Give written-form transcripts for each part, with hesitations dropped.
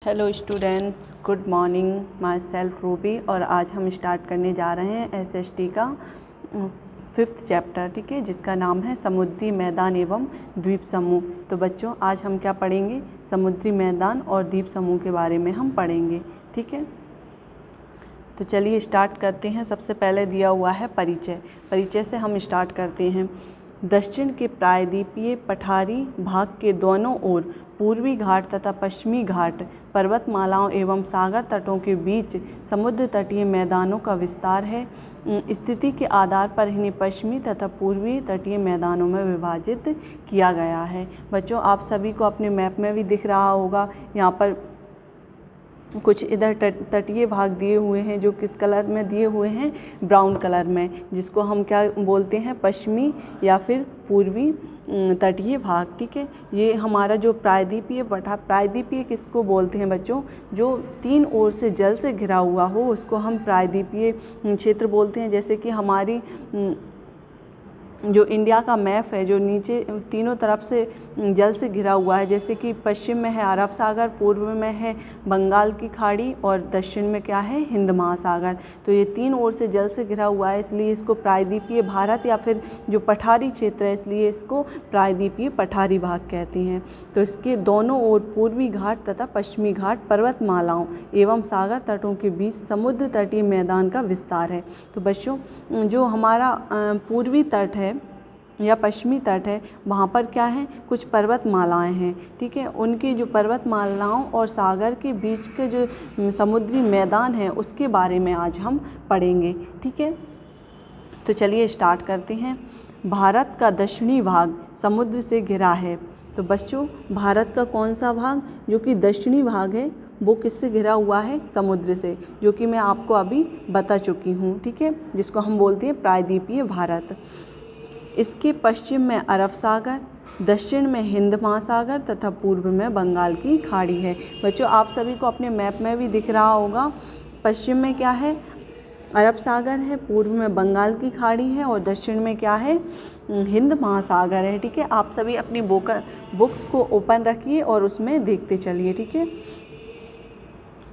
Hello students, good morning. My self Ruby और आज हम स्टार्ट करने जा रहे हैं एसएसटी का 5th चैप्टर, ठीक है, जिसका नाम है समुद्री मैदान एवं द्वीप समूह। तो बच्चों आज हम क्या पढ़ेंगे? समुद्री मैदान और द्वीप समूह के बारे में हम पढ़ेंगे, ठीक है। तो चलिए स्टार्ट करते हैं। सबसे पहले दिया हुआ है परिचय से हम स्टार्ट करते हैं। दक्षिण के प्रायद्वीपीय पठारी भाग के दोनों ओर पूर्वी घाट तथा पश्चिमी घाट पर्वतमालाओं एवं सागर तटों के बीच समुद्र तटीय मैदानों का विस्तार है। स्थिति के आधार पर इन्हें पश्चिमी तथा पूर्वी तटीय मैदानों में विभाजित किया गया है। बच्चों आप सभी को अपने मैप में भी दिख रहा होगा, यहाँ पर कुछ इधर तटीय भाग दिए हुए हैं जो किस कलर में दिए हुए हैं? ब्राउन कलर में, जिसको हम क्या बोलते हैं? पश्चिमी या फिर पूर्वी तटीय भाग, ठीक है। ये हमारा जो प्रायद्वीपीय किसको बोलते हैं बच्चों? जो 3 ओर से जल से घिरा हुआ हो उसको हम प्रायद्वीपीय क्षेत्र बोलते हैं। जैसे कि हमारी जो इंडिया का मैप है, जो नीचे तीनों तरफ से जल से घिरा हुआ है, जैसे कि पश्चिम में है अरब सागर, पूर्व में है बंगाल की खाड़ी और दक्षिण में क्या है? हिंद महासागर। तो ये 3 ओर से जल से घिरा हुआ है, इसलिए इसको प्रायद्वीपीय भारत या फिर जो पठारी क्षेत्र है इसलिए इसको प्रायद्वीपीय पठारी भाग कहते हैं। तो इसके दोनों ओर पूर्वी घाट तथा पश्चिमी घाट पर्वतमालाओं एवं सागर तटों के बीच समुद्र तटीय मैदान का विस्तार है। तो बच्चों जो हमारा पूर्वी तट है या पश्चिमी तट है, वहाँ पर क्या है? कुछ पर्वतमालाएं हैं, ठीक है। उनकी जो पर्वतमालाओं और सागर के बीच के जो समुद्री मैदान है उसके बारे में आज हम पढ़ेंगे, ठीक है। तो चलिए स्टार्ट करते हैं। भारत का दक्षिणी भाग समुद्र से घिरा है। तो बच्चों भारत का कौन सा भाग जो कि दक्षिणी भाग है वो किससे घिरा हुआ है? समुद्र से, जो कि मैं आपको अभी बता चुकी हूँ, ठीक है, जिसको हम बोलते हैं प्रायद्वीपीय भारत। इसके पश्चिम में अरब सागर, दक्षिण में हिंद महासागर तथा पूर्व में बंगाल की खाड़ी है। बच्चों आप सभी को अपने मैप में भी दिख रहा होगा, पश्चिम में क्या है? अरब सागर है, पूर्व में बंगाल की खाड़ी है और दक्षिण में क्या है? हिंद महासागर है, ठीक है। आप सभी अपनी बुक्स को ओपन रखिए और उसमें देखते चलिए, ठीक है।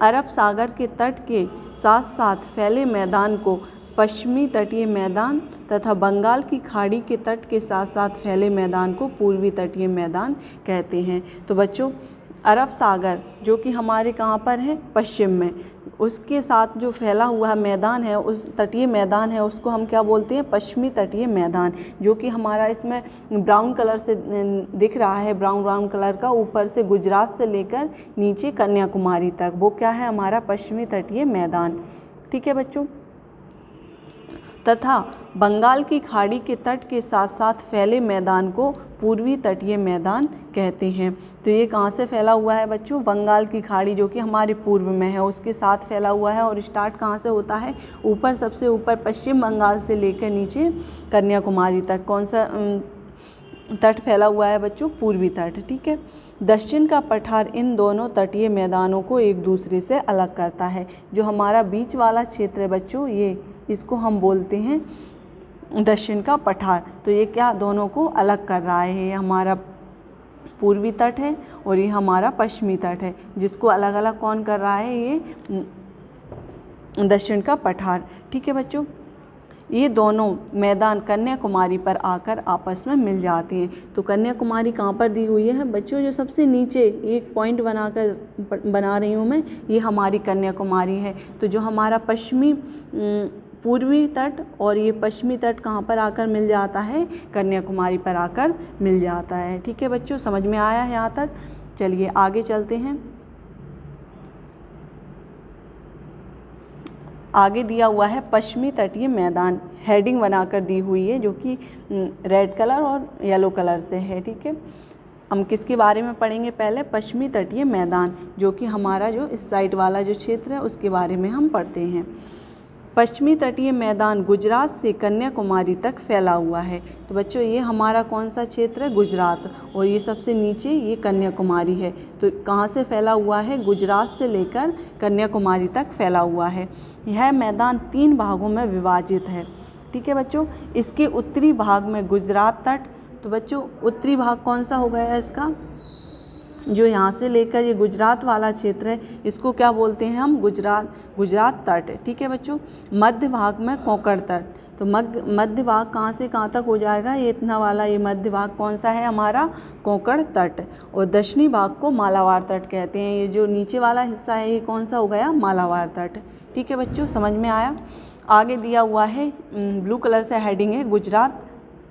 अरब सागर के तट के साथ साथ फैले मैदान को पश्चिमी तटीय मैदान तथा बंगाल की खाड़ी के तट के साथ साथ फैले मैदान को पूर्वी तटीय मैदान कहते हैं। तो बच्चों अरब सागर जो कि हमारे कहाँ पर है? पश्चिम में, उसके साथ जो फैला हुआ मैदान है, उस तटीय मैदान है, उसको हम क्या बोलते हैं? पश्चिमी तटीय मैदान, जो कि हमारा इसमें ब्राउन कलर से दिख रहा है, ब्राउन कलर का, ऊपर से गुजरात से लेकर नीचे कन्याकुमारी तक, वो क्या है? हमारा पश्चिमी तटीय मैदान, ठीक है बच्चों। तथा बंगाल की खाड़ी के तट के साथ साथ फैले मैदान को पूर्वी तटीय मैदान कहते हैं। तो ये कहाँ से फैला हुआ है बच्चों? बंगाल की खाड़ी जो कि हमारे पूर्व में है उसके साथ फैला हुआ है। और स्टार्ट कहाँ से होता है? ऊपर, सबसे ऊपर पश्चिम बंगाल से लेकर नीचे कन्याकुमारी तक कौन सा तट फैला हुआ है बच्चों? पूर्वी तट, ठीक है। दक्षिण का पठार इन दोनों तटीय मैदानों को एक दूसरे से अलग करता है। जो हमारा बीच वाला क्षेत्र है बच्चों, ये इसको हम बोलते हैं दक्षिण का पठार। तो ये क्या दोनों को अलग कर रहा है? ये हमारा पूर्वी तट है और ये हमारा पश्चिमी तट है, जिसको अलग अलग कौन कर रहा है? ये दक्षिण का पठार, ठीक है बच्चों। ये दोनों मैदान कन्याकुमारी पर आकर आपस में मिल जाते हैं। तो कन्याकुमारी कहाँ पर दी हुई है बच्चों? जो सबसे नीचे एक पॉइंट बना रही हूँ मैं, ये हमारी कन्याकुमारी है। तो जो हमारा पश्चिमी पूर्वी तट और ये पश्चिमी तट कहाँ पर आकर मिल जाता है? कन्याकुमारी पर आकर मिल जाता है, ठीक है बच्चों। समझ में आया है यहाँ तक? चलिए आगे चलते हैं। आगे दिया हुआ है पश्चिमी तटीय मैदान, हेडिंग बनाकर दी हुई है जो कि रेड कलर और येलो कलर से है, ठीक है। हम किसके बारे में पढ़ेंगे? पहले पश्चिमी तटीय मैदान, जो कि हमारा जो इस साइड वाला जो क्षेत्र है उसके बारे में हम पढ़ते हैं। पश्चिमी तटीय मैदान गुजरात से कन्याकुमारी तक फैला हुआ है। तो बच्चों ये हमारा कौन सा क्षेत्र है? गुजरात, और ये सबसे नीचे ये कन्याकुमारी है। तो कहाँ से फैला हुआ है? गुजरात से लेकर कन्याकुमारी तक फैला हुआ है। यह मैदान 3 भागों में विभाजित है, ठीक है बच्चों। इसके उत्तरी भाग में गुजरात तट, तो बच्चों उत्तरी भाग कौन सा हो गया इसका? जो यहाँ से लेकर ये गुजरात वाला क्षेत्र है, इसको क्या बोलते हैं हम? गुजरात तट। ठीक है बच्चों। मध्य भाग में कोंकण तट। तो मध्य भाग कहाँ से कहाँ तक हो जाएगा? ये इतना वाला, ये मध्य भाग कौन सा है हमारा? कोंकण तट। और दक्षिणी भाग को मालाबार तट कहते हैं। ये जो नीचे वाला हिस्सा है ये कौन सा हो गया? मालाबार तट। ठीक है बच्चों, समझ में आया? आगे दिया हुआ है ब्लू कलर से हेडिंग है गुजरात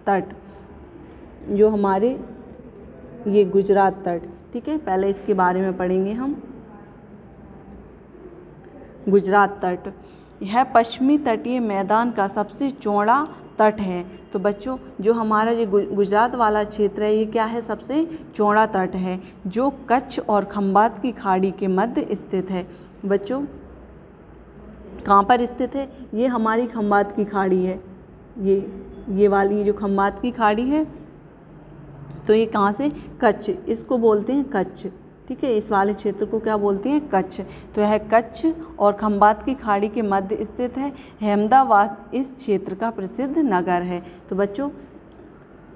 तट, जो हमारे ये गुजरात तट। ठीक है, पहले इसके बारे में पढ़ेंगे हम। गुजरात तट यह पश्चिमी तटीय मैदान का सबसे चौड़ा तट है। तो बच्चों जो हमारा ये गुजरात वाला क्षेत्र है ये क्या है? सबसे चौड़ा तट है, जो कच्छ और खंबात की खाड़ी के मध्य स्थित है। बच्चों कहाँ पर स्थित है? ये हमारी खंबात की खाड़ी है, ये वाली जो खंबात की खाड़ी है, तो ये कहाँ से? कच्छ, इसको बोलते हैं कच्छ। ठीक है, इस वाले क्षेत्र को क्या बोलते हैं? कच्छ। तो यह कच्छ और खंबात की खाड़ी के मध्य स्थित है। अहमदाबाद इस क्षेत्र का प्रसिद्ध नगर है। तो बच्चों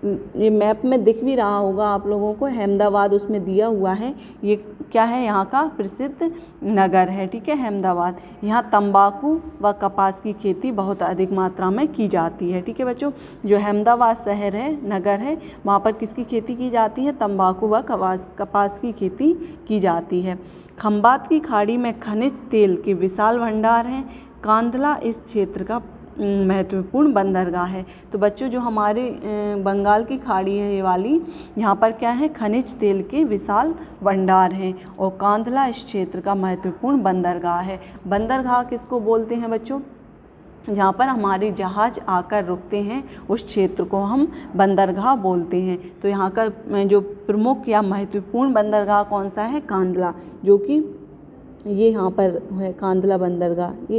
ये मैप में दिख भी रहा होगा आप लोगों को, अहमदाबाद उसमें दिया हुआ है। ये क्या है? यहाँ का प्रसिद्ध नगर है। ठीक है, अहमदाबाद। यहाँ तंबाकू व कपास की खेती बहुत अधिक मात्रा में की जाती है। ठीक है बच्चों, जो अहमदाबाद शहर है, नगर है, वहाँ पर किसकी खेती की जाती है? तंबाकू व कपास की खेती की जाती है। खंबात की खाड़ी में खनिज तेल के विशाल भंडार हैं। कांधला इस क्षेत्र का महत्वपूर्ण बंदरगाह है। तो बच्चों जो हमारे बंगाल की खाड़ी है ये वाली, यहाँ पर क्या है? खनिज तेल के विशाल भंडार हैं और कांधला इस क्षेत्र का महत्वपूर्ण बंदरगाह है। बंदरगाह किसको बोलते हैं बच्चों? जहाँ पर हमारे जहाज आकर रुकते हैं उस क्षेत्र को हम बंदरगाह बोलते हैं। तो यहाँ का जो प्रमुख या महत्वपूर्ण बंदरगाह कौन सा है? कांधला, जो कि ये यहाँ पर है कांधला बंदरगाह,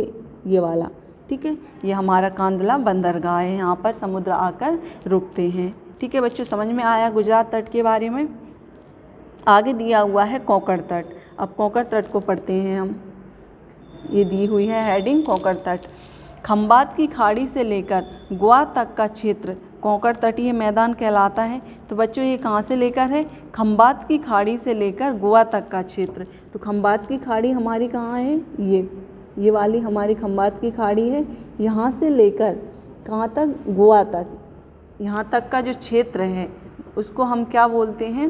ये वाला। ठीक है, ये हमारा कांधला बंदरगाह है, यहाँ पर समुद्र आकर रुकते हैं। ठीक है बच्चों, समझ में आया गुजरात तट के बारे में? आगे दिया हुआ है कोंकण तट। अब कोंकण तट को पढ़ते हैं हम। ये दी हुई है हेडिंग कोंकण तट। खंबात की खाड़ी से लेकर गोवा तक का क्षेत्र कोंकण तटीय मैदान कहलाता है। तो बच्चों ये कहाँ से लेकर है? खंबात की खाड़ी से लेकर गोवा तक का क्षेत्र। तो खंबात की खाड़ी हमारी कहाँ है? ये वाली हमारी खंबात की खाड़ी है। यहाँ से लेकर कहाँ तक? गोवा तक। यहाँ तक का जो क्षेत्र है उसको हम क्या बोलते हैं?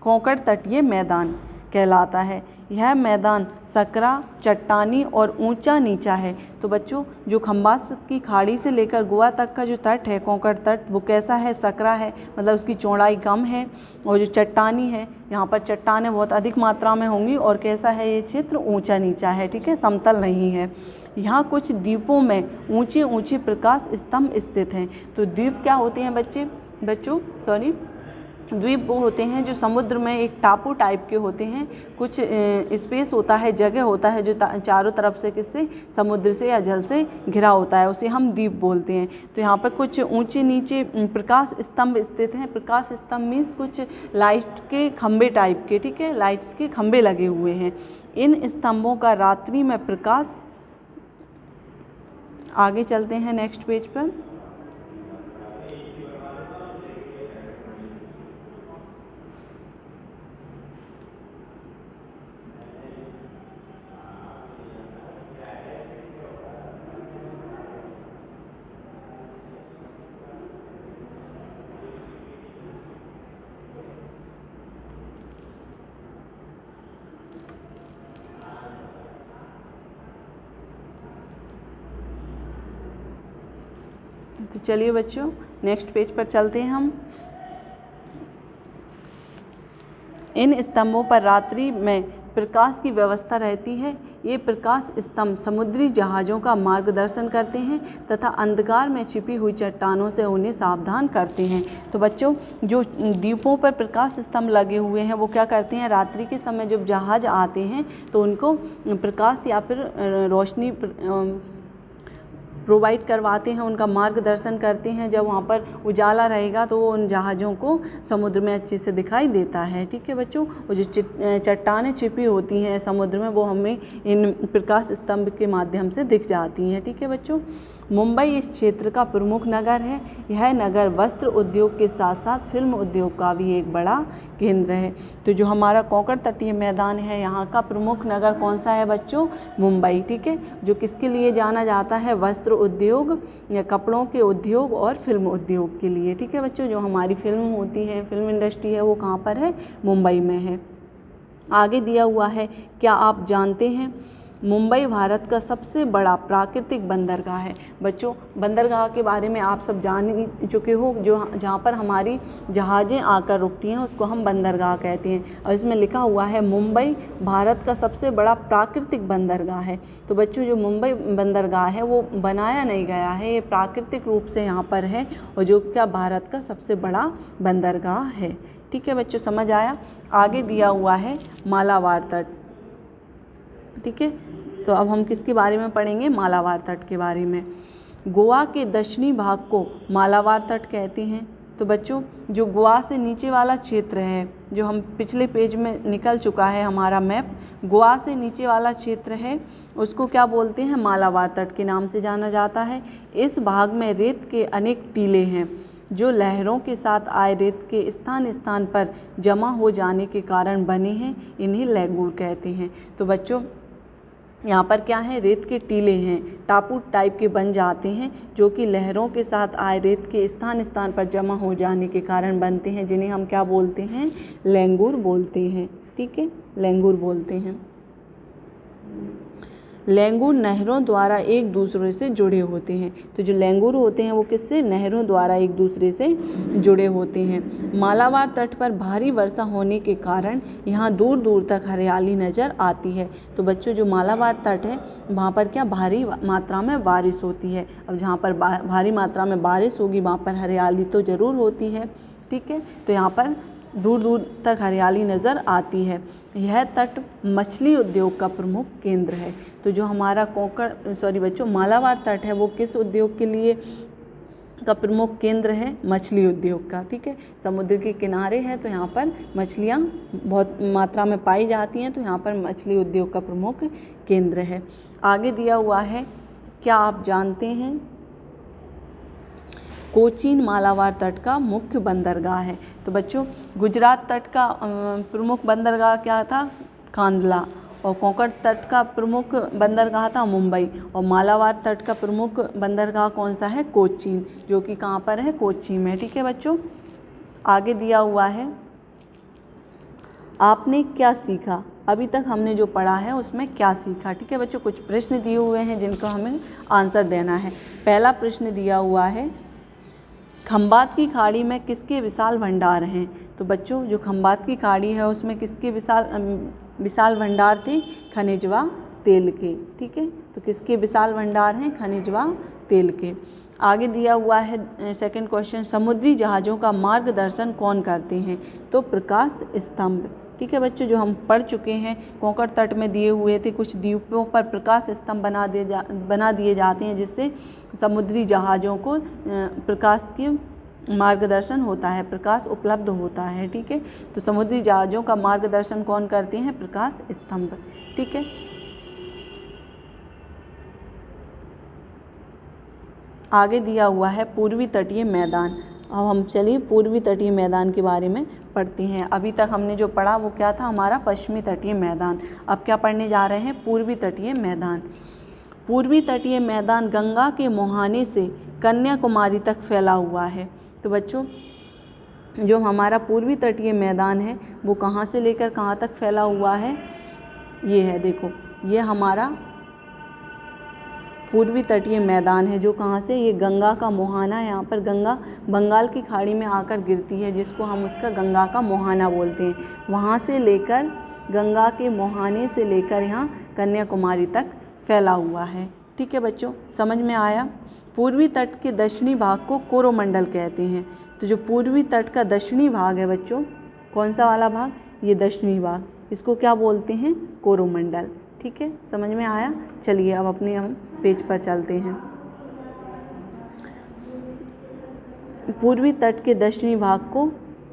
कोंकण तटीय मैदान कहलाता है। यह मैदान सकरा, चट्टानी और ऊंचा नीचा है। तो बच्चों जो खंबात की खाड़ी से लेकर गोवा तक का जो तट है, कोंकण तट, वो कैसा है? सकरा है, मतलब उसकी चौड़ाई कम है। और जो चट्टानी है, यहाँ पर चट्टानें बहुत अधिक मात्रा में होंगी। और कैसा है ये क्षेत्र? ऊंचा नीचा है। ठीक है, समतल नहीं है। यहाँ कुछ द्वीपों में ऊंचे ऊंचे प्रकाश स्तंभ स्थित हैं। तो द्वीप क्या होते हैं बच्चों? द्वीप वो होते हैं जो समुद्र में एक टापू टाइप के होते हैं। कुछ स्पेस होता है, जगह होता है जो चारों तरफ से किससे? समुद्र से या जल से घिरा होता है, उसे हम द्वीप बोलते हैं। तो यहाँ पर कुछ ऊंचे नीचे प्रकाश स्तंभ स्थित हैं। प्रकाश स्तंभ मीन्स कुछ लाइट के खंभे टाइप के। ठीक है, लाइट्स के खंभे लगे हुए हैं। इन स्तंभों का रात्रि में प्रकाश, आगे चलते हैं नेक्स्ट पेज पर। तो चलिए बच्चों नेक्स्ट पेज पर चलते हैं हम। इन स्तंभों पर रात्रि में प्रकाश की व्यवस्था रहती है। ये प्रकाश स्तंभ समुद्री जहाज़ों का मार्गदर्शन करते हैं तथा अंधकार में छिपी हुई चट्टानों से उन्हें सावधान करते हैं। तो बच्चों जो द्वीपों पर प्रकाश स्तंभ लगे हुए हैं वो क्या करते हैं? रात्रि के समय जब जहाज़ आते हैं तो उनको प्रकाश या फिर रोशनी प्रोवाइड करवाते हैं, उनका मार्गदर्शन करते हैं। जब वहाँ पर उजाला रहेगा तो वो उन जहाज़ों को समुद्र में अच्छे से दिखाई देता है। ठीक है बच्चों, और जो चट्टानें छिपी होती हैं समुद्र में वो हमें इन प्रकाश स्तंभ के माध्यम से दिख जाती हैं। ठीक है बच्चों, मुंबई इस क्षेत्र का प्रमुख नगर है। यह नगर वस्त्र उद्योग के साथ साथ फिल्म उद्योग का भी एक बड़ा केंद्र है। तो जो हमारा कोंकण तटीय मैदान है, यहाँ का प्रमुख नगर कौन सा है बच्चों? मुंबई। ठीक है, जो किसके लिए जाना जाता है? वस्त्र उद्योग या कपड़ों के उद्योग और फिल्म उद्योग के लिए। ठीक है बच्चों, जो हमारी फिल्म होती है, फिल्म इंडस्ट्री है, वो कहाँ पर है? मुंबई में है। आगे दिया हुआ है, क्या आप जानते हैं मुंबई भारत का सबसे बड़ा प्राकृतिक बंदरगाह है। बच्चों, बंदरगाह के बारे में आप सब जान ही चुके हो, जो जहाँ पर हमारी जहाज़ें आकर रुकती हैं उसको हम बंदरगाह कहते हैं। और इसमें लिखा हुआ है मुंबई भारत का सबसे बड़ा प्राकृतिक बंदरगाह है। तो बच्चों, जो मुंबई बंदरगाह है वो बनाया नहीं गया है, ये प्राकृतिक रूप से यहाँ पर है, और जो क्या भारत का सबसे बड़ा बंदरगाह है। ठीक है बच्चों, समझ आया? आगे दिया हुआ है मालाबार तट। ठीक है, तो अब हम किसके बारे में पढ़ेंगे? मालाबार तट के बारे में। गोवा के दक्षिणी भाग को मालाबार तट कहते हैं। तो बच्चों, जो गोवा से नीचे वाला क्षेत्र है, जो हम पिछले पेज में निकल चुका है हमारा मैप, गोवा से नीचे वाला क्षेत्र है उसको क्या बोलते हैं? मालाबार तट के नाम से जाना जाता है। इस भाग में रेत के अनेक टीले हैं जो लहरों के साथ आए रेत के स्थान स्थान पर जमा हो जाने के कारण बने हैं, इन्हीं लैगूर कहते हैं। तो बच्चों, यहाँ पर क्या है? रेत के टीले हैं, टापू टाइप के बन जाते हैं जो कि लहरों के साथ आए रेत के स्थान स्थान पर जमा हो जाने के कारण बनते हैं, जिन्हें हम क्या बोलते हैं? लैंगूर बोलते हैं। ठीक है, लैंगूर बोलते हैं। लैंगूर नहरों द्वारा एक दूसरे से जुड़े होते हैं। तो जो लैंगूर होते हैं वो किससे? नहरों द्वारा एक दूसरे से जुड़े होते हैं। मालाबार तट पर भारी वर्षा होने के कारण यहाँ दूर दूर तक हरियाली नज़र आती है। तो बच्चों, जो मालाबार तट है वहाँ पर क्या भारी मात्रा में बारिश होती है। अब जहाँ पर भारी मात्रा में बारिश होगी वहाँ पर हरियाली तो ज़रूर होती है। ठीक है, तो यहाँ पर दूर दूर तक हरियाली नज़र आती है। यह तट मछली उद्योग का प्रमुख केंद्र है। तो जो हमारा मालाबार तट है वो किस उद्योग के लिए का प्रमुख केंद्र है? मछली उद्योग का। ठीक है, समुद्र के किनारे है तो यहाँ पर मछलियाँ बहुत मात्रा में पाई जाती हैं, तो यहाँ पर मछली उद्योग का प्रमुख केंद्र है। आगे दिया हुआ है, क्या आप जानते हैं कोचीन मालाबार तट का मुख्य बंदरगाह है। तो बच्चों, गुजरात तट का प्रमुख बंदरगाह क्या था? कांदला। और कोंकण तट का प्रमुख बंदरगाह था मुंबई। और मालाबार तट का प्रमुख बंदरगाह कौन सा है? कोचीन, जो कि कहाँ पर है? कोच्चि में। ठीक है बच्चों, आगे दिया हुआ है, आपने क्या सीखा? अभी तक हमने जो पढ़ा है उसमें क्या सीखा? ठीक है बच्चों, कुछ प्रश्न दिए हुए हैं जिनको हमें आंसर देना है। पहला प्रश्न दिया हुआ है, खंबात की खाड़ी में किसके विशाल भंडार हैं? तो बच्चों, जो खंबात की खाड़ी है उसमें किसके विशाल भंडार थे? खनिज व तेल के। ठीक है, तो किसके विशाल भंडार हैं? खनिज व तेल के। आगे दिया हुआ है सेकंड क्वेश्चन, समुद्री जहाज़ों का मार्गदर्शन कौन करते हैं? तो प्रकाश स्तंभ। ठीक है बच्चों, जो हम पढ़ चुके हैं, कोंकण तट में दिए हुए थे, कुछ द्वीपों पर प्रकाश स्तंभ बना दिए जाते हैं जिससे समुद्री जहाज़ों को प्रकाश की मार्गदर्शन होता है, प्रकाश उपलब्ध होता है। ठीक है, तो समुद्री जहाज़ों का मार्गदर्शन कौन करते हैं? प्रकाश स्तंभ। ठीक है, आगे दिया हुआ है पूर्वी तटीय मैदान। अब हम चलिए पूर्वी तटीय मैदान के बारे में पढ़ते हैं। अभी तक हमने जो पढ़ा वो क्या था? हमारा पश्चिमी तटीय मैदान। अब क्या पढ़ने जा रहे हैं? पूर्वी तटीय मैदान। पूर्वी तटीय मैदान गंगा के मुहाने से कन्याकुमारी तक फैला हुआ है। तो बच्चों, जो हमारा पूर्वी तटीय मैदान है वो कहाँ से लेकर कहाँ तक फैला हुआ है? ये है, देखो, ये हमारा पूर्वी तटीय मैदान है, जो कहाँ से? ये गंगा का मुहाना है। यहाँ पर गंगा बंगाल की खाड़ी में आकर गिरती है, जिसको हम उसका गंगा का मुहाना बोलते हैं। वहाँ से लेकर गंगा के मुहाने से लेकर यहाँ कन्याकुमारी तक फैला हुआ है। ठीक है बच्चों, समझ में आया? पूर्वी तट के दक्षिणी भाग को कोरोमंडल कहते हैं। तो जो पूर्वी तट का दक्षिणी भाग है बच्चों, कौन सा वाला भाग? ये दक्षिणी भाग, इसको क्या बोलते हैं? कोरोमंडल। ठीक है, समझ में आया? चलिए अब हम पेज पर चलते हैं। पूर्वी तट के दक्षिणी भाग को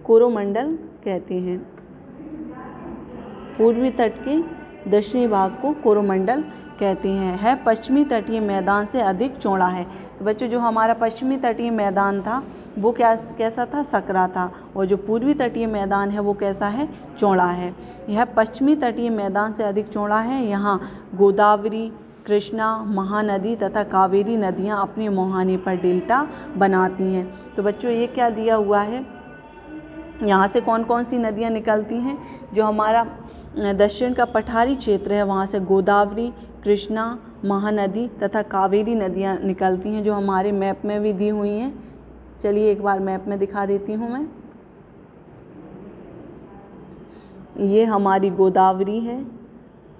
कोरोमंडल कहते हैं। पूर्वी तट के दक्षिणी भाग को कोरोमंडल कहते हैं। है पश्चिमी तटीय मैदान से अधिक चौड़ा है। तो बच्चों जो हमारा पश्चिमी तटीय मैदान था वो कैसा था, सकरा था, और जो पूर्वी तटीय मैदान है वो कैसा है, चौड़ा है। यह पश्चिमी तटीय मैदान से अधिक चौड़ा है। यहाँ गोदावरी, कृष्णा, महानदी तथा कावेरी नदियाँ अपने मुहाने पर डेल्टा बनाती हैं। तो बच्चों ये क्या दिया हुआ है, यहाँ से कौन कौन सी नदियाँ निकलती हैं, जो हमारा दक्षिण का पठारी क्षेत्र है वहाँ से गोदावरी, कृष्णा, महानदी तथा कावेरी नदियाँ निकलती हैं, जो हमारे मैप में भी दी हुई हैं। चलिए एक बार मैप में दिखा देती हूँ मैं। ये हमारी गोदावरी है,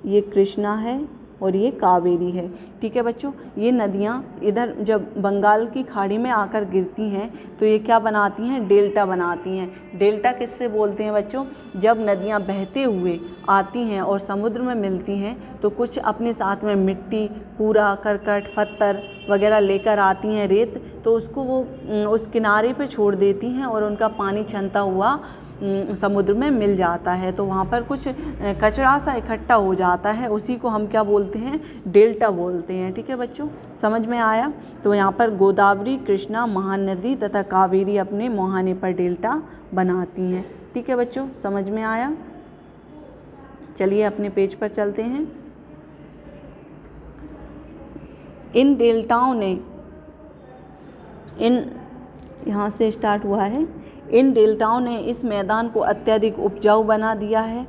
ये कृष्णा है और ये कावेरी है। ठीक है बच्चों, ये नदियाँ इधर जब बंगाल की खाड़ी में आकर गिरती हैं तो ये क्या बनाती हैं, डेल्टा बनाती हैं। डेल्टा किससे बोलते हैं बच्चों, जब नदियाँ बहते हुए आती हैं और समुद्र में मिलती हैं तो कुछ अपने साथ में मिट्टी, कूड़ा करकट, पत्थर वगैरह लेकर आती हैं, रेत, तो उसको वो उस किनारे पे छोड़ देती हैं और उनका पानी छनता हुआ समुद्र में मिल जाता है। तो वहाँ पर कुछ कचरा सा इकट्ठा हो जाता है, उसी को हम क्या बोलते हैं, डेल्टा बोलते हैं। ठीक है बच्चों, समझ में आया। तो यहाँ पर गोदावरी, कृष्णा, महानदी तथा कावेरी अपने मुहाने पर डेल्टा बनाती हैं। ठीक है बच्चों, समझ में आया। चलिए अपने पेज पर चलते हैं। इन डेल्टाओं ने यहाँ से स्टार्ट हुआ है। इन डेल्टाओं ने इस मैदान को अत्यधिक उपजाऊ बना दिया है।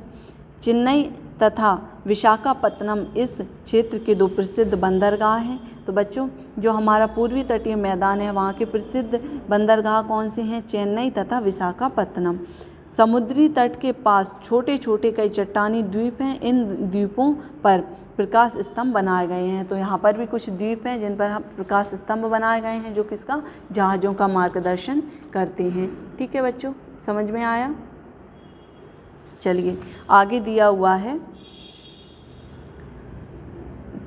चेन्नई तथा विशाखापत्तनम इस क्षेत्र के दो प्रसिद्ध बंदरगाह हैं। तो बच्चों जो हमारा पूर्वी तटीय मैदान है वहाँ के प्रसिद्ध बंदरगाह कौन से हैं, चेन्नई तथा विशाखापत्तनम। समुद्री तट के पास छोटे छोटे कई चट्टानी द्वीप हैं। इन द्वीपों पर प्रकाश स्तंभ बनाए गए हैं। तो यहाँ पर भी कुछ द्वीप हैं जिन पर प्रकाश स्तंभ बनाए गए हैं, जो किसका, जहाज़ों का मार्गदर्शन करते हैं। ठीक है बच्चों, समझ में आया। चलिए आगे दिया हुआ है,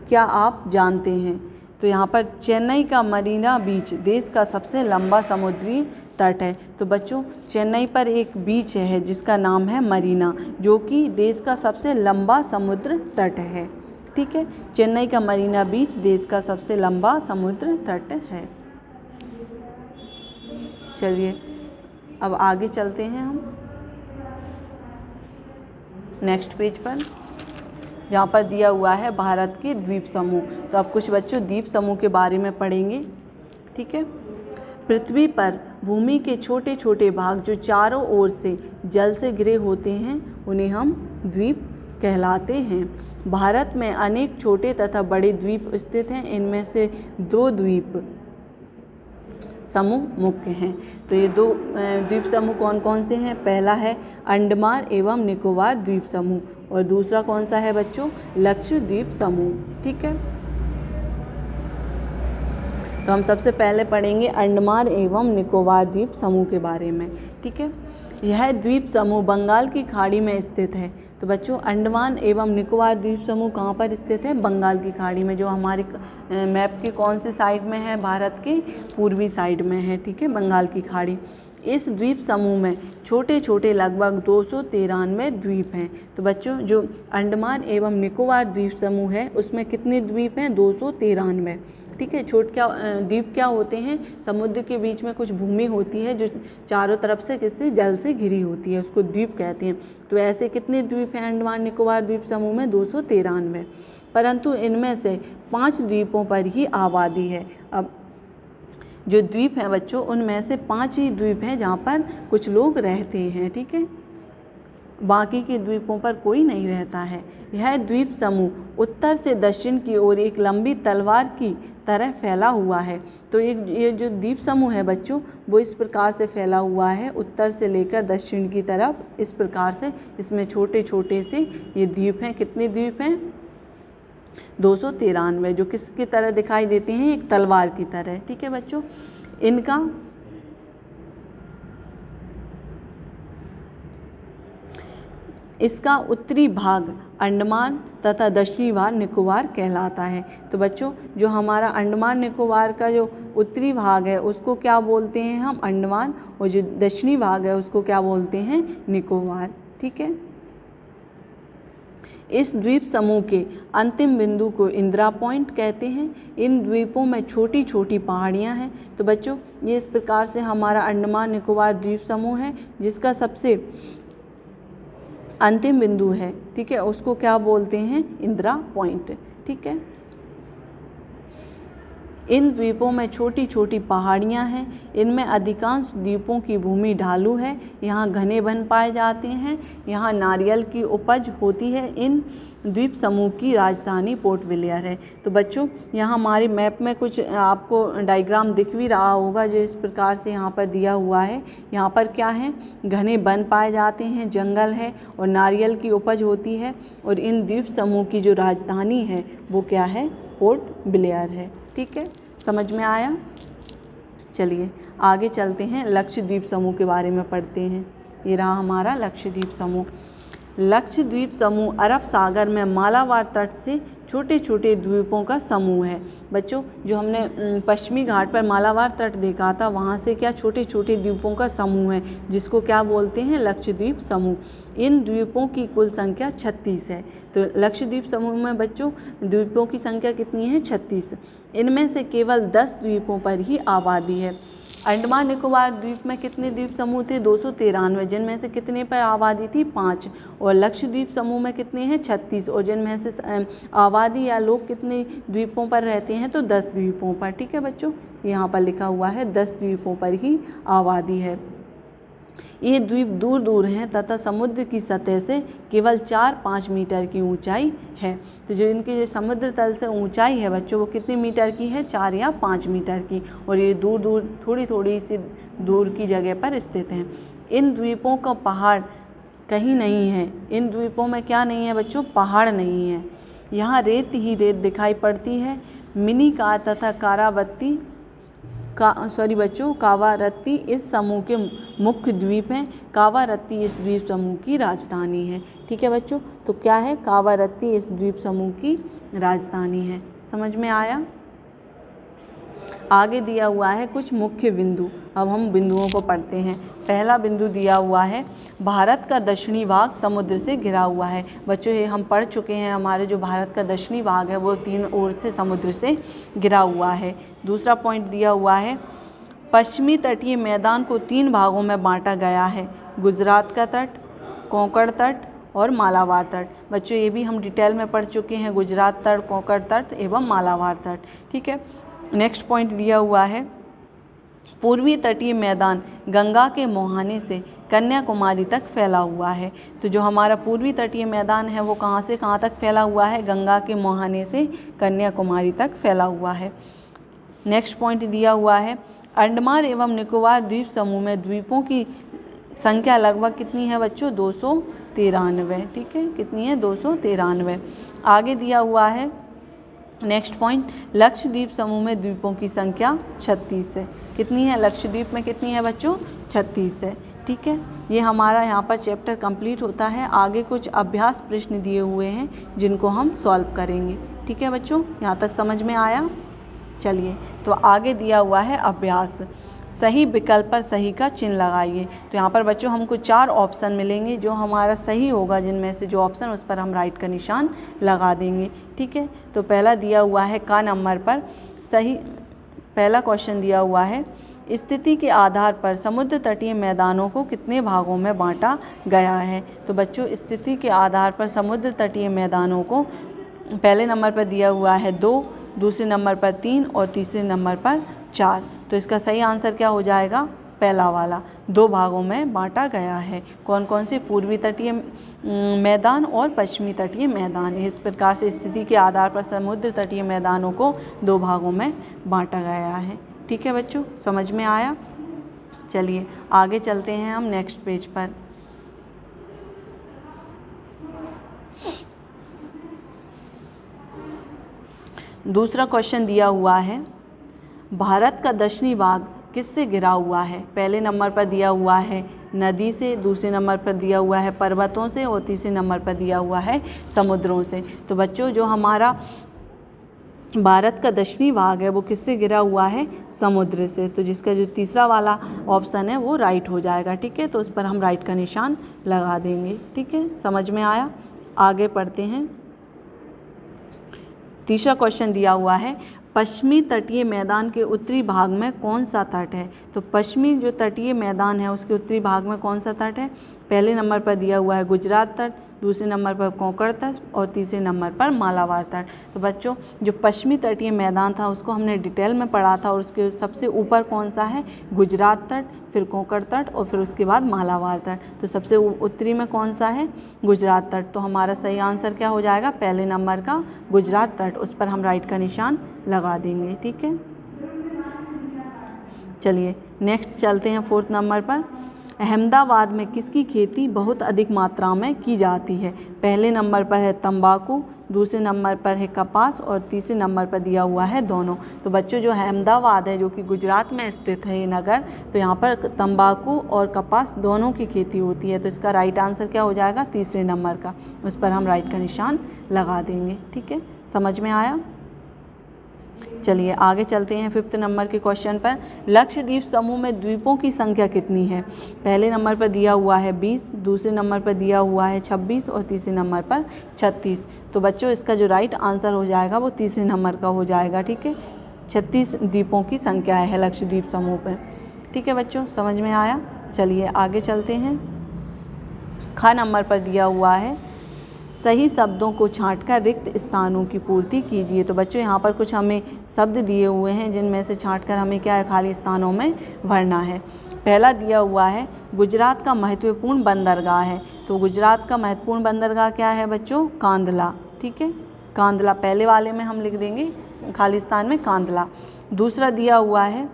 क्या आप जानते हैं। तो यहाँ पर चेन्नई का मरीना बीच देश का सबसे लंबा समुद्री तट है। तो बच्चों चेन्नई पर एक बीच है जिसका नाम है मरीना, जो कि देश का सबसे लंबा समुद्र तट है। ठीक है, चेन्नई का मरीना बीच देश का सबसे लंबा समुद्र तट है। चलिए अब आगे चलते हैं हम नेक्स्ट पेज पर, जहाँ पर दिया हुआ है भारत के द्वीप समूह। तो अब कुछ बच्चों द्वीप समूह के बारे में पढ़ेंगे। ठीक है, पृथ्वी पर भूमि के छोटे छोटे भाग जो चारों ओर से जल से घिरे होते हैं उन्हें हम द्वीप कहलाते हैं। भारत में अनेक छोटे तथा बड़े द्वीप स्थित हैं। इनमें से 2 द्वीप समूह मुख्य हैं। तो ये 2 द्वीप समूह कौन कौन से हैं, पहला है अंडमान एवं निकोबार द्वीप समूह और दूसरा कौन सा है बच्चों, लक्षद्वीप समूह। ठीक है, तो हम सबसे पहले पढ़ेंगे अंडमान एवं निकोबार द्वीप समूह के बारे में। ठीक है, यह द्वीप समूह बंगाल की खाड़ी में स्थित है। तो बच्चों अंडमान एवं निकोबार द्वीप समूह कहाँ पर स्थित है, बंगाल की खाड़ी में, जो हमारी मैप के कौन से साइड में है, भारत के पूर्वी साइड में है। ठीक है, बंगाल की खाड़ी। इस द्वीप समूह में छोटे छोटे लगभग 293 द्वीप हैं। तो बच्चों जो अंडमान एवं निकोबार द्वीप समूह है उसमें कितने द्वीप हैं, 293। ठीक है, द्वीप क्या होते हैं, समुद्र के बीच में कुछ भूमि होती है जो चारों तरफ से किससे, जल से घिरी होती है, उसको द्वीप कहते हैं। तो ऐसे कितने द्वीप हैं अंडमान निकोबार द्वीप समूह में, 293। परंतु इनमें से 5 द्वीपों पर ही आबादी है। अब जो द्वीप हैं बच्चों उनमें से 5 ही द्वीप हैं जहाँ पर कुछ लोग रहते हैं। ठीक है, बाकी के द्वीपों पर कोई नहीं रहता है। यह द्वीप समूह उत्तर से दक्षिण की ओर एक लंबी तलवार की तरह फैला हुआ है। तो ये जो द्वीप समूह है बच्चों वो इस प्रकार से फैला हुआ है, उत्तर से लेकर दक्षिण की तरफ इस प्रकार से। इसमें छोटे छोटे से ये द्वीप हैं। कितने द्वीप हैं, 293, जो किसकी तरह दिखाई देते हैं, एक तलवार की तरह। ठीक है बच्चों, इसका उत्तरी भाग अंडमान तथा दक्षिणी भाग निकोबार कहलाता है। तो बच्चों जो हमारा अंडमान निकोबार का जो उत्तरी भाग है उसको क्या बोलते हैं हम, अंडमान, और जो दक्षिणी भाग है उसको क्या बोलते हैं, निकोबार। ठीक है। इस द्वीप समूह के अंतिम बिंदु को इंदिरा पॉइंट कहते हैं। इन द्वीपों में छोटी छोटी पहाड़ियां हैं। तो बच्चों ये इस प्रकार से हमारा अंडमान निकोबार द्वीप समूह है, जिसका सबसे अंतिम बिंदु है, ठीक है, उसको क्या बोलते हैं, इंदिरा पॉइंट। ठीक है। इन द्वीपों में छोटी छोटी पहाड़ियां हैं। इनमें अधिकांश द्वीपों की भूमि ढालू है। यहाँ घने वन पाए जाते हैं। यहाँ नारियल की उपज होती है। इन द्वीप समूह की राजधानी पोर्ट ब्लेयर है। तो बच्चों यहाँ हमारे मैप में कुछ आपको डायग्राम दिख भी रहा होगा, जो इस प्रकार से यहाँ पर दिया हुआ है। यहाँ पर क्या है, घने वन पाए जाते हैं, जंगल है और नारियल की उपज होती है। और इन द्वीप समूह की जो राजधानी है वो क्या है, पोर्ट ब्लेयर है। ठीक है, समझ में आया। चलिए आगे चलते हैं, लक्षद्वीप समूह के बारे में पढ़ते हैं। ये रहा हमारा लक्षद्वीप समूह। लक्षद्वीप समूह अरब सागर में मालाबार तट से छोटे छोटे द्वीपों का समूह है। बच्चों जो हमने पश्चिमी घाट पर मालाबार तट देखा था, वहाँ से क्या छोटे छोटे द्वीपों का समूह है, जिसको क्या बोलते हैं, लक्षद्वीप समूह। इन द्वीपों की कुल संख्या 36 है। तो लक्षद्वीप समूह में बच्चों द्वीपों की संख्या कितनी है, 36। इनमें से केवल 10 द्वीपों पर ही आबादी है। अंडमान निकोबार द्वीप में कितने द्वीप समूह थे, 293, जिनमें से कितने पर आबादी थी, 5। और लक्षद्वीप समूह में कितने हैं, 36, और जिनमें से आबादी या लोग कितने द्वीपों पर रहते हैं, तो 10 द्वीपों पर। ठीक है बच्चों, यहाँ पर लिखा हुआ है 10 द्वीपों पर ही आबादी है। ये द्वीप दूर दूर हैं तथा समुद्र की सतह से केवल 4-5 मीटर की ऊंचाई है। तो जो इनकी जो समुद्र तल से ऊंचाई है बच्चों, वो कितने मीटर की है, 4 या 5 मीटर की। और ये दूर दूर थोड़ी थोड़ी सी दूर की जगह पर स्थित हैं। इन द्वीपों का पहाड़ कहीं नहीं है। इन द्वीपों में क्या नहीं है बच्चों, पहाड़ नहीं है। यहाँ रेत ही रेत दिखाई पड़ती है। मिनी कार तथा कावारत्ती इस समूह के मुख्य द्वीप हैं। कावारत्ती इस द्वीप समूह की राजधानी है। ठीक है बच्चों, तो क्या है, कावारत्ती इस द्वीप समूह की राजधानी है। समझ में आया। आगे दिया हुआ है कुछ मुख्य बिंदु। अब हम बिंदुओं को पढ़ते हैं। पहला बिंदु दिया हुआ है, भारत का दक्षिणी भाग समुद्र से घिरा हुआ है। बच्चों ये हम पढ़ चुके हैं, हमारे जो भारत का दक्षिणी भाग है वो 3 ओर से समुद्र से घिरा हुआ है। दूसरा पॉइंट दिया हुआ है, पश्चिमी तटीय मैदान को 3 भागों में बांटा गया है, गुजरात का तट, कोंकण तट और मालाबार तट। बच्चों ये भी हम डिटेल में पढ़ चुके हैं, गुजरात तट, कोंकण तट एवं मालाबार तट। ठीक है। नेक्स्ट पॉइंट दिया हुआ है, पूर्वी तटीय मैदान गंगा के मुहाने से कन्याकुमारी तक फैला हुआ है। तो जो हमारा पूर्वी तटीय मैदान है वो कहाँ से कहाँ तक फैला हुआ है, गंगा के मुहाने से कन्याकुमारी तक फैला हुआ है। नेक्स्ट पॉइंट दिया हुआ है, अंडमान एवं निकोबार द्वीप समूह में द्वीपों की संख्या लगभग कितनी है बच्चों, 293। ठीक है, कितनी है, 293। आगे दिया हुआ है नेक्स्ट पॉइंट, लक्षद्वीप समूह में द्वीपों की संख्या 36 है। कितनी है, लक्षद्वीप में कितनी है बच्चों, 36 है। ठीक है, ये हमारा यहाँ पर चैप्टर कंप्लीट होता है। आगे कुछ अभ्यास प्रश्न दिए हुए हैं जिनको हम सॉल्व करेंगे। ठीक है बच्चों, यहाँ तक समझ में आया। चलिए तो आगे दिया हुआ है अभ्यास, सही विकल्प पर सही का चिन्ह लगाइए। तो यहाँ पर बच्चों हमको 4 ऑप्शन मिलेंगे, जो हमारा सही होगा जिनमें से जो ऑप्शन उस पर हम राइट का निशान लगा देंगे। ठीक है, तो पहला दिया हुआ है का नंबर पर सही। पहला क्वेश्चन दिया हुआ है, स्थिति के आधार पर समुद्र तटीय मैदानों को कितने भागों में बांटा गया है। तो बच्चों स्थिति के आधार पर समुद्र तटीय मैदानों को पहले नंबर पर दिया हुआ है 2, दूसरे नंबर पर 3 और तीसरे नंबर पर 4। तो इसका सही आंसर क्या हो जाएगा, पहला वाला, 2 भागों में बांटा गया है। कौन कौन से, पूर्वी तटीय मैदान और पश्चिमी तटीय मैदान। इस प्रकार से स्थिति के आधार पर समुद्र तटीय मैदानों को 2 भागों में बांटा गया है। ठीक है बच्चों, समझ में आया। चलिए आगे चलते हैं हम नेक्स्ट पेज पर। दूसरा क्वेश्चन दिया हुआ है, भारत का दक्षिणी भाग किससे घिरा हुआ है। पहले नंबर पर दिया हुआ है नदी से, दूसरे नंबर पर दिया हुआ है पर्वतों से और तीसरे नंबर पर दिया हुआ है समुद्रों से। तो बच्चों जो हमारा भारत का दक्षिणी भाग है वो किससे घिरा हुआ है? समुद्र से। तो जिसका जो तीसरा वाला ऑप्शन है वो राइट हो जाएगा। ठीक है, तो उस पर हम राइट का निशान लगा देंगे। ठीक है, समझ में आया? आगे पढ़ते हैं। तीसरा क्वेश्चन दिया हुआ है, पश्चिमी तटीय मैदान के उत्तरी भाग में कौन सा तट है? तो पश्चिमी जो तटीय मैदान है उसके उत्तरी भाग में कौन सा तट है? पहले नंबर पर दिया हुआ है गुजरात तट, दूसरे नंबर पर कोंकण तट और तीसरे नंबर पर मालाबार तट। तो बच्चों जो पश्चिमी तटीय मैदान था उसको हमने डिटेल में पढ़ा था और उसके सबसे ऊपर कौन सा है? गुजरात तट, फिर कोंकण तट और फिर उसके बाद मालाबार तट। तो सबसे उत्तरी में कौन सा है? गुजरात तट। तो हमारा सही आंसर क्या हो जाएगा? पहले नंबर का गुजरात तट। उस पर हम राइट का निशान लगा देंगे। ठीक है, चलिए नेक्स्ट चलते हैं फोर्थ नंबर पर। अहमदाबाद में किसकी खेती बहुत अधिक मात्रा में की जाती है? पहले नंबर पर है तंबाकू, दूसरे नंबर पर है कपास और तीसरे नंबर पर दिया हुआ है दोनों। तो बच्चों जो अहमदाबाद है जो कि गुजरात में स्थित है ये नगर, तो यहाँ पर तंबाकू और कपास दोनों की खेती होती है। तो इसका राइट आंसर क्या हो जाएगा? तीसरे नंबर का। उस पर हम राइट का निशान लगा देंगे। ठीक है, समझ में आया? चलिए आगे चलते हैं फिफ्थ नंबर के क्वेश्चन पर। लक्षद्वीप समूह में द्वीपों की संख्या कितनी है? पहले नंबर पर दिया हुआ है 20, दूसरे नंबर पर दिया हुआ है 26 और तीसरे नंबर पर 36। तो बच्चों इसका जो राइट आंसर हो जाएगा वो तीसरे नंबर का हो जाएगा। ठीक है, 36 द्वीपों की संख्या है लक्षद्वीप समूह पर। ठीक है बच्चों, समझ में आया? चलिए आगे चलते हैं। ख नंबर पर दिया हुआ है, सही शब्दों को छांटकर रिक्त स्थानों की पूर्ति कीजिए। तो बच्चों यहाँ पर कुछ हमें शब्द दिए हुए हैं जिनमें से छांटकर हमें क्या है? खाली स्थानों में भरना है। पहला दिया हुआ है गुजरात का महत्वपूर्ण बंदरगाह है। तो गुजरात का महत्वपूर्ण बंदरगाह क्या है बच्चों? कांदला। ठीक है, कांदला पहले वाले में हम लिख देंगे खाली स्थान में कांदला। दूसरा दिया हुआ है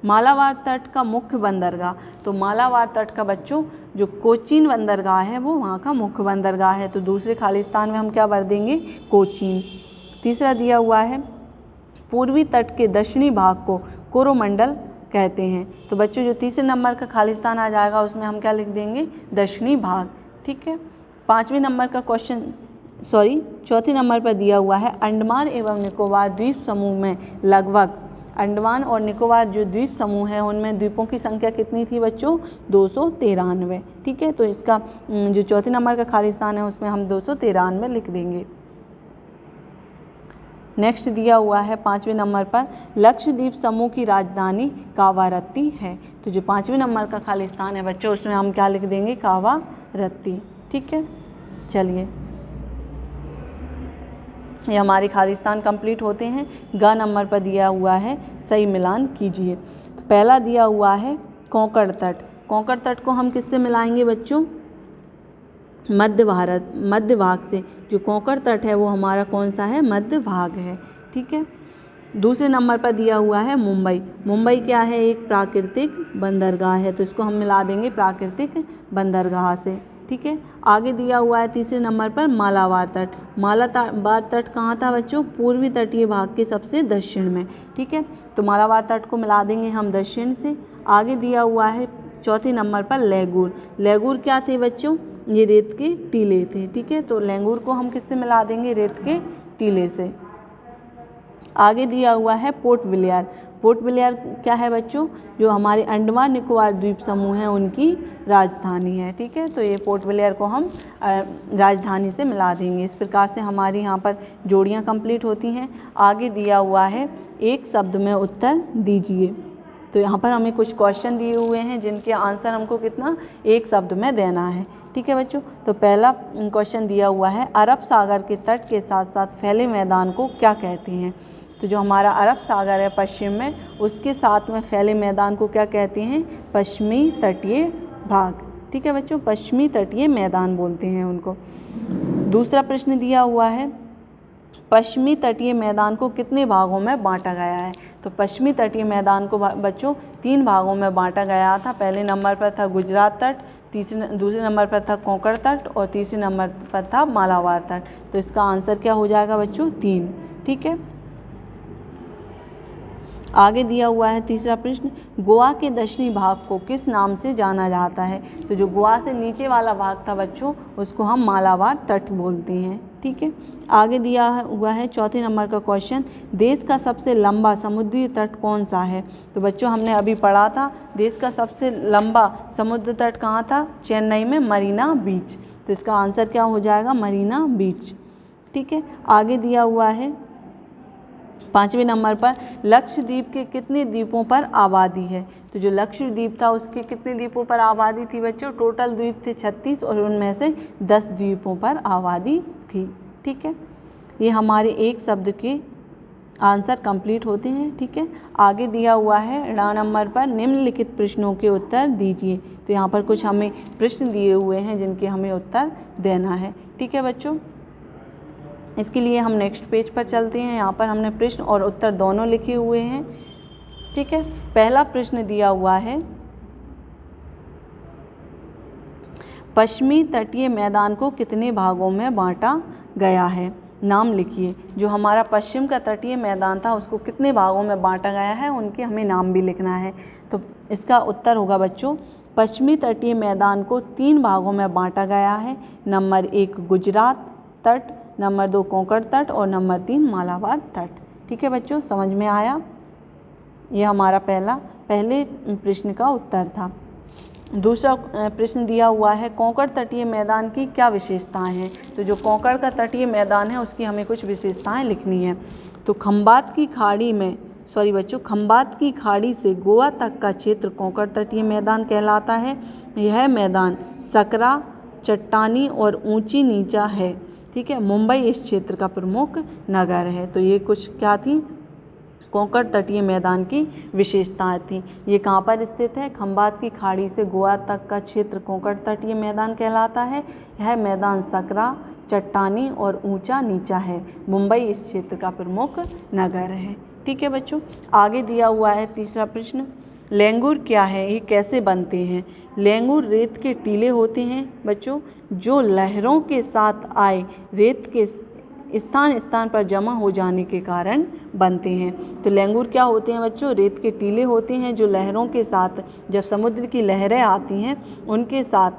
मालाबार तट का मुख्य बंदरगाह। तो मालाबार तट का बच्चों जो कोचीन बंदरगाह है वो वहाँ का मुख्य बंदरगाह है। तो दूसरे खाली स्थान में हम क्या भर देंगे? कोचीन। तीसरा दिया हुआ है पूर्वी तट के दक्षिणी भाग को कोरोमंडल कहते हैं। तो बच्चों जो तीसरे नंबर का खाली स्थान आ जाएगा उसमें हम क्या लिख देंगे? दक्षिणी भाग। ठीक है, चौथे नंबर पर दिया हुआ है अंडमान एवं निकोबार द्वीप समूह में लगभग, अंडमान और निकोबार जो द्वीप समूह है उनमें द्वीपों की संख्या कितनी थी बच्चों? 293। ठीक है, तो इसका जो चौथे नंबर का खाली स्थान है उसमें हम 293 लिख देंगे। नेक्स्ट दिया हुआ है पाँचवें नंबर पर लक्षद्वीप समूह की राजधानी कावारत्ती है। तो जो पाँचवें नंबर का खाली स्थान है बच्चों उसमें हम क्या लिख देंगे? कावारत्ती। ठीक है, चलिए ये हमारे खाली स्थान कंप्लीट होते हैं। ग नंबर पर दिया हुआ है सही मिलान कीजिए। तो पहला दिया हुआ है कोंकण तट। कोंकण तट को हम किससे मिलाएंगे बच्चों? मध्य भाग से। जो कोंकण तट है वो हमारा कौन सा है? मध्य भाग है। ठीक है, दूसरे नंबर पर दिया हुआ है मुंबई। मुंबई क्या है? एक प्राकृतिक बंदरगाह है। तो इसको हम मिला देंगे प्राकृतिक बंदरगाह से। ठीक है, आगे दिया हुआ है तीसरे नंबर पर मालाबार तट। मालाबार तट कहाँ था बच्चों? पूर्वी तटीय भाग के सबसे दक्षिण में। ठीक है, तो मालाबार तट को मिला देंगे हम दक्षिण से। आगे दिया हुआ है चौथे नंबर पर लैगूर। लैगूर क्या थे बच्चों? ये रेत के टीले थे। ठीक है, तो लैगूर को हम किससे मिला देंगे? रेत के टीले से। आगे दिया हुआ है पोर्ट ब्लेयर। पोर्ट ब्लेयर क्या है बच्चों? जो हमारे अंडमान निकोबार द्वीप समूह हैं उनकी राजधानी है। ठीक है, तो ये पोर्ट ब्लेयर को हम राजधानी से मिला देंगे। इस प्रकार से हमारी यहाँ पर जोड़ियाँ कंप्लीट होती हैं। आगे दिया हुआ है एक शब्द में उत्तर दीजिए। तो यहाँ पर हमें कुछ क्वेश्चन दिए हुए हैं जिनके आंसर हमको कितना? एक शब्द में देना है। ठीक है बच्चों, तो पहला क्वेश्चन दिया हुआ है अरब सागर के तट के साथ साथ फैले मैदान को क्या कहते हैं? तो जो हमारा अरब सागर है पश्चिम में, उसके साथ में फैले मैदान को क्या कहते हैं? पश्चिमी तटीय भाग। ठीक है बच्चों, पश्चिमी तटीय मैदान बोलते हैं उनको। दूसरा प्रश्न दिया हुआ है पश्चिमी तटीय मैदान को कितने भागों में बांटा गया है? तो पश्चिमी तटीय मैदान को बच्चों 3 भागों में बांटा गया था। पहले नंबर पर था गुजरात तट, दूसरे नंबर पर था कोंकण तट और तीसरे नंबर पर था मालाबार तट। तो इसका आंसर क्या हो जाएगा बच्चों? 3। ठीक है, आगे दिया हुआ है तीसरा प्रश्न गोवा के दक्षिणी भाग को किस नाम से जाना जाता है? तो जो गोवा से नीचे वाला भाग था बच्चों उसको हम मालाबार तट बोलते हैं। ठीक ठीक है। आगे दिया हुआ है चौथे नंबर का क्वेश्चन, देश का सबसे लंबा समुद्री तट कौन सा है। तो बच्चों हमने अभी पढ़ा था देश का सबसे लंबा समुद्र तट कहाँ था, चेन्नई में मरीना बीच। तो इसका आंसर क्या हो जाएगा, मरीना बीच। ठीक है। आगे दिया हुआ है पाँचवें नंबर पर, लक्षद्वीप के कितने द्वीपों पर आबादी है। तो जो लक्षद्वीप था उसके कितने द्वीपों पर आबादी थी बच्चों, टोटल द्वीप थे 36 और उनमें से 10 द्वीपों पर आबादी थी। ठीक है। ये हमारे एक शब्द के आंसर कंप्लीट होते हैं। ठीक है। आगे दिया हुआ है 9 नंबर पर, निम्नलिखित प्रश्नों के उत्तर दीजिए। तो यहाँ पर कुछ हमें प्रश्न दिए हुए हैं जिनके हमें उत्तर देना है। ठीक है बच्चों, इसके लिए हम नेक्स्ट पेज पर चलते हैं। यहाँ पर हमने प्रश्न और उत्तर दोनों लिखे हुए हैं। ठीक है। पहला प्रश्न दिया हुआ है, पश्चिमी तटीय मैदान को कितने भागों में बांटा गया है, नाम लिखिए। जो हमारा पश्चिम का तटीय मैदान था उसको कितने भागों में बांटा गया है, उनके हमें नाम भी लिखना है। तो इसका उत्तर होगा बच्चों, पश्चिमी तटीय मैदान को 3 भागों में बांटा गया है। नंबर 1 गुजरात तट, नंबर 2 कोंकण तट और नंबर 3 मालाबार तट। ठीक है बच्चों, समझ में आया। ये हमारा पहले प्रश्न का उत्तर था। दूसरा प्रश्न दिया हुआ है, कोंकण तटीय मैदान की क्या विशेषताएं हैं। तो जो कोंकण का तटीय मैदान है उसकी हमें कुछ विशेषताएं लिखनी है। तो खंबात की खाड़ी से गोवा तक का क्षेत्र कोंकण तटीय मैदान कहलाता है। यह मैदान सकरा, चट्टानी और ऊंची नीचा है। ठीक है। मुंबई इस क्षेत्र का प्रमुख नगर है। तो ये कुछ क्या थी, कोंकण तटीय मैदान की विशेषताएं थी। ये कहाँ पर स्थित है, खंबात की खाड़ी से गोवा तक का क्षेत्र कोंकण तटीय मैदान कहलाता है। यह मैदान सकरा, चट्टानी और ऊंचा नीचा है। मुंबई इस क्षेत्र का प्रमुख नगर है। ठीक है बच्चों। आगे दिया हुआ है तीसरा प्रश्न, लेंगुर क्या है, ये कैसे बनते हैं। लेंगुर रेत के टीले होते हैं बच्चों, जो लहरों के साथ आए रेत के स्थान स्थान पर जमा हो जाने के कारण बनते हैं। तो लेंगुर क्या होते हैं बच्चों, रेत के टीले होते हैं जो लहरों के साथ, जब समुद्र की लहरें आती हैं उनके साथ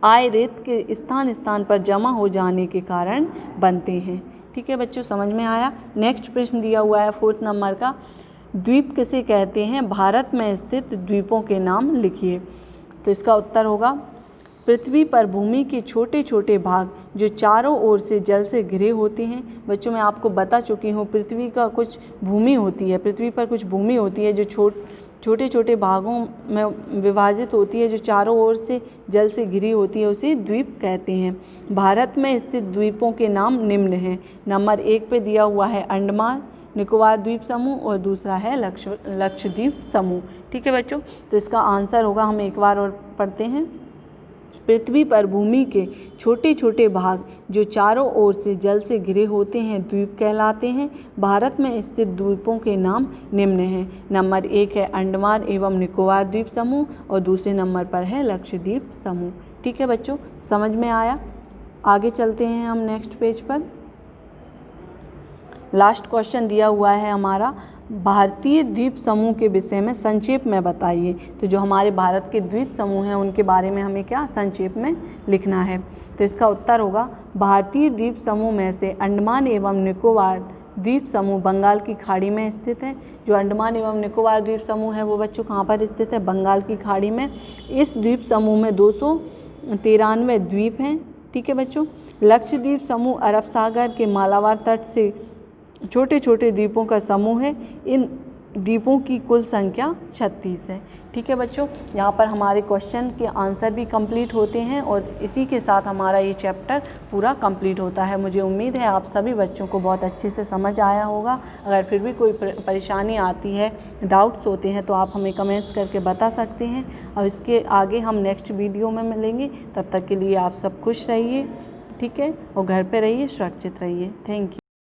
आए रेत के स्थान स्थान पर जमा हो जाने के कारण बनते हैं। ठीक है बच्चों, समझ में आया। नेक्स्ट प्रश्न दिया हुआ है 4th नंबर का, द्वीप किसे कहते हैं, भारत में स्थित द्वीपों के नाम लिखिए। तो इसका उत्तर होगा, पृथ्वी पर भूमि के छोटे छोटे भाग जो चारों ओर से जल से घिरे होते हैं। बच्चों मैं आपको बता चुकी हूँ पृथ्वी का कुछ भूमि होती है, पृथ्वी पर कुछ भूमि होती है जो छोटे छोटे भागों में विभाजित होती है, जो चारों ओर से जल से घिरी होती है, उसे द्वीप कहते हैं। भारत में स्थित द्वीपों के नाम निम्न हैं। नंबर 1 पे दिया हुआ है अंडमान निकोबार द्वीप समूह और दूसरा है लक्षद्वीप समूह। ठीक है बच्चों, तो इसका आंसर होगा, हम एक बार और पढ़ते हैं, पृथ्वी पर भूमि के छोटे छोटे भाग जो चारों ओर से जल से घिरे होते हैं द्वीप कहलाते हैं। भारत में स्थित द्वीपों के नाम निम्न हैं। नंबर 1 है अंडमान एवं निकोबार द्वीप समूह और दूसरे नंबर पर है लक्षद्वीप समूह। ठीक है बच्चों, समझ में आया। आगे चलते हैं हम नेक्स्ट पेज पर। लास्ट क्वेश्चन दिया हुआ है हमारा, भारतीय द्वीप समूह के विषय में संक्षेप में बताइए। तो जो हमारे भारत के द्वीप समूह हैं उनके बारे में हमें क्या संक्षेप में लिखना है। तो इसका उत्तर होगा, भारतीय द्वीप समूह में से अंडमान एवं निकोबार द्वीप समूह बंगाल की खाड़ी में स्थित है। जो अंडमान एवं निकोबार द्वीप समूह है वो बच्चों कहाँ पर स्थित है, बंगाल की खाड़ी में। इस द्वीप समूह में 293 द्वीप हैं। ठीक है बच्चों। लक्षद्वीप समूह अरब सागर के मालाबार तट से छोटे छोटे द्वीपों का समूह है। इन द्वीपों की कुल संख्या 36 है। ठीक है बच्चों, यहाँ पर हमारे क्वेश्चन के आंसर भी कंप्लीट होते हैं और इसी के साथ हमारा ये चैप्टर पूरा कंप्लीट होता है। मुझे उम्मीद है आप सभी बच्चों को बहुत अच्छे से समझ आया होगा। अगर फिर भी कोई परेशानी आती है, डाउट्स होते हैं, तो आप हमें कमेंट्स करके बता सकते हैं और इसके आगे हम नेक्स्ट वीडियो में मिलेंगे। तब तक के लिए आप सब खुश रहिए, ठीक है, और घर पे रहिए, सुरक्षित रहिए। Thank you.